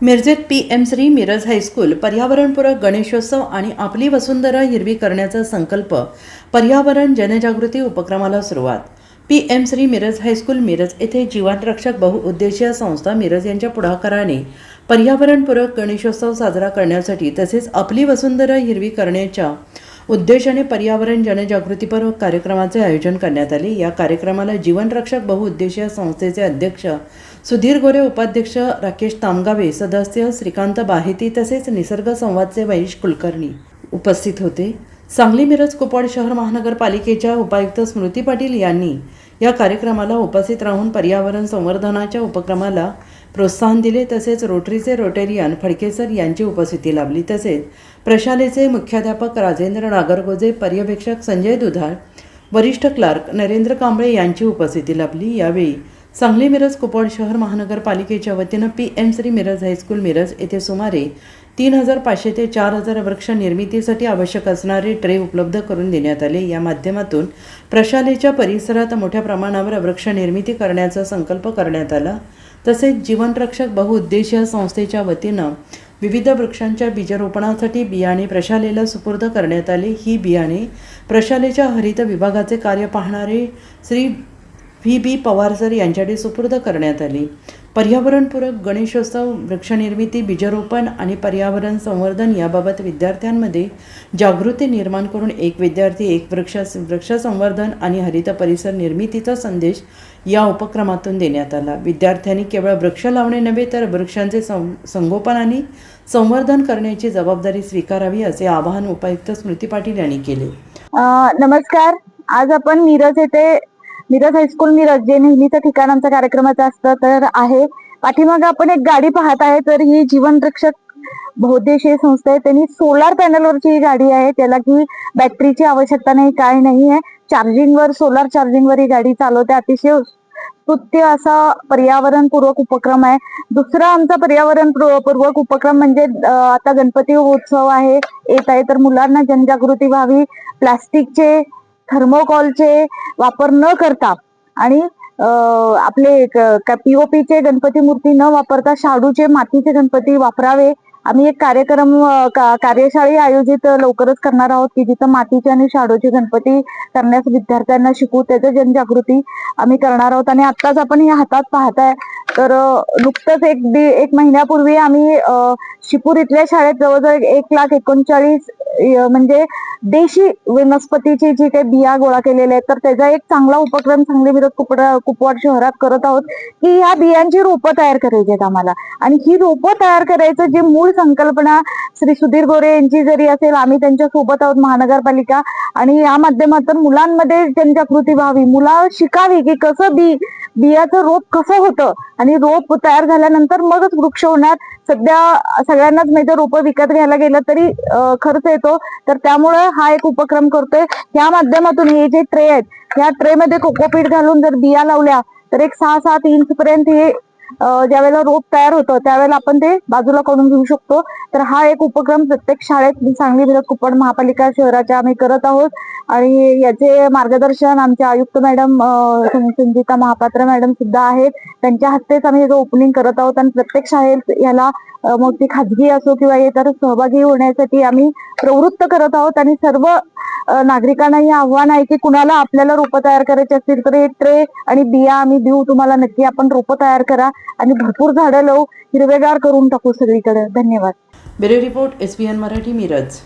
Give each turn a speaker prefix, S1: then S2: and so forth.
S1: मिरजेत PM. Shri Miraj high school पर्यावरणपूरक गणेशोत्सव आणि आपली वसुंधरा हिरवी करण्याचा संकल्प पर्यावरण जनजागृती उपक्रमाला सुरुवात. पी.एम. श्री मिरज हायस्कूल मिरज येथे जीवनरक्षक बहुउद्देशीय संस्था मिरज यांच्या पुढाकाराने पर्यावरणपूरक गणेशोत्सव साजरा करण्यासाठी तसेच आपली वसुंधरा हिरवी करण्याच्या उद्देशाने पर्यावरण जनजागृतीपर कार्यक्रमाचे आयोजन करण्यात आले. या कार्यक्रमाला जीवनरक्षक बहुउद्देशीय संस्थेचे अध्यक्ष सुधीर गोरे, उपाध्यक्ष राकेश तामगावे, सदस्य श्रीकांत बाहेती तसेच निसर्ग संवादचे महेश कुलकर्णी उपस्थित होते. सांगली मिरज कुपवाड शहर महानगरपालिकेच्या उपायुक्त स्मृती पाटील यांनी या कार्यक्रमाला उपस्थित राहून पर्यावरण संवर्धनाच्या उपक्रमाला प्रोत्साहन दिले. तसेच रोटरीचे रोटेरियन फडकेसर यांची उपस्थिती लाभली. तसेच प्रशालेचे मुख्याध्यापक राजेंद्र नागरगोजे, पर्यवेक्षक संजय दुधाळ, वरिष्ठ क्लार्क नरेंद्र कांबळे यांची उपस्थिती लाभली. यावेळी सांगली मिरज कुपवाड शहर महानगरपालिकेच्या वतीनं पी.एम. श्री मिरज हायस्कूल मिरज येथे सुमारे 3,500 ते 4,000 वृक्ष निर्मितीसाठी आवश्यक असणारे ट्रे उपलब्ध करून देण्यात आले. या माध्यमातून प्रशालेच्या परिसरात मोठ्या प्रमाणावर वृक्ष निर्मिती करण्याचा संकल्प करण्यात आला. तसेच जीवनरक्षक बहुउद्देशीय संस्थेच्या वतीनं विविध वृक्षांच्या बीजरोपणासाठी बियाणे प्रशालेला सुपूर्द करण्यात आले. ही बियाणे प्रशालेच्या हरित विभागाचे कार्य पाहणारे श्री व्ही.बी. पवार सर यांच्याकडे सुपूर्द करण्यात आली. पर्यावरणपूरक गणेशोत्सव, वृक्षनिर्मिती, बीजरोपण आणि पर्यावरण संवर्धन याबाबत विद्यार्थ्यांमध्ये जागृती निर्माण करून एक विद्यार्थी एक वृक्ष संवर्धन आणि हरित परिसर निर्मितीचा संदेश या उपक्रमातून देण्यात आला. विद्यार्थ्यांनी केवळ वृक्ष लावणे नव्हे तर वृक्षांचे संगोपन आणि संवर्धन करण्याची जबाबदारी स्वीकारावी असे आवाहन उपायुक्त स्मृती पाटील यांनी केले.
S2: नमस्कार. आज आपण मिरज हायस्कूल मिरज जे नेहमीचं ठिकाण आमच्या कार्यक्रमाचं असतं तर आहे. पाठीमागे आपण एक गाडी पाहत आहे तर ही जीवनरक्षक बहुउद्देशीय संस्था आहे. त्यांनी सोलार पॅनलवरची ही गाडी आहे. त्याला की बॅटरीची आवश्यकता नाही, काय नाही आहे. सोलार चार्जिंगवर ही गाडी चालवते. अतिशय स्तुत्य असा पर्यावरणपूर्वक उपक्रम आहे. दुसरा आमचा पर्यावरणपूर्वक उपक्रम म्हणजे आता गणपती उत्सव येत आहे तर मुलांना जनजागृती व्हावी. प्लास्टिकचे, थर्मोकॉलचे वापर न करता आणि आपले पीओपीचे गणपती मूर्ती न वापरता शाडूचे, मातीचे गणपती वापरावे. आम्ही एक कार्यशाळा आयोजित लवकरच करणार आहोत की जिथं मातीचे आणि शाडूचे गणपती करण्यास विद्यार्थ्यांना शिकवू, त्याचं जनजागृती आम्ही करणार आहोत. आणि आत्ताच आपण हे हातात पाहताय तर नुकतंच एक महिन्यापूर्वी आम्ही शिपूर इथल्या शाळेत जवळजवळ 1,39,000 म्हणजे देशी वनस्पतीची जी काही बिया गोळा केलेल्या आहेत तर त्याचा एक चांगला उपक्रम सांगली मिरज कुपवाड शहरात करत आहोत की ह्या बियांची रोपं तयार करायची आहेत आम्हाला. आणि ही रोपं तयार करायचं जे मूळ संकल्पना श्री सुधीर गोरे यांची जरी असेल, आम्ही त्यांच्या सोबत आहोत महानगरपालिका. आणि या माध्यमातून मुलांमध्ये जनजागृती व्हावी, मुलं शिकावी की कसं बियाचं रोप कसं होतं आणि रोप तयार झाल्यानंतर मगच वृक्ष होणार. सध्या सगळ्यांनाच माहिती रोपं विकत घ्यायला गेलं तरी खर्च येतो, तर त्यामुळे हा एक उपक्रम करतोय. या माध्यमातून हे जे ट्रे आहेत या ट्रे मध्ये कोकोपीट घालून जर बिया लावल्या तर एक 6-7 इंच पर्यंत हे ज्यावेळेला रोप तयार होतं त्यावेळेला आपण ते बाजूला काढून घेऊ शकतो. तर हा एक उपक्रम प्रत्येक शाळेत सांगली मिरज कुपवाड महापालिका शहराच्या आम्ही करत आहोत. आणि याचे मार्गदर्शन आमचे आयुक्त मॅडम संगीता महापात्र मॅडम सुद्धा आहेत. त्यांच्या हस्तेच आम्ही याचं ओपनिंग करत आहोत. आणि प्रत्येक शाळेत याला मग ती खाजगी असो किंवा इतर सहभागी होण्यासाठी आम्ही प्रवृत्त करत आहोत. आणि सर्व नागरिकांना हे आव्हान आहे की कुणाला आपल्याला रोपं तयार करायची असतील तर हे ट्रे आणि बिया आम्ही देऊ तुम्हाला. नक्की आपण रोपं तयार करा आणि भरपूर झाडं लावू, हिरवेगार करून टाकू सगळीकडे. धन्यवाद.
S1: Bureau report, SBN Marathi, Miraj.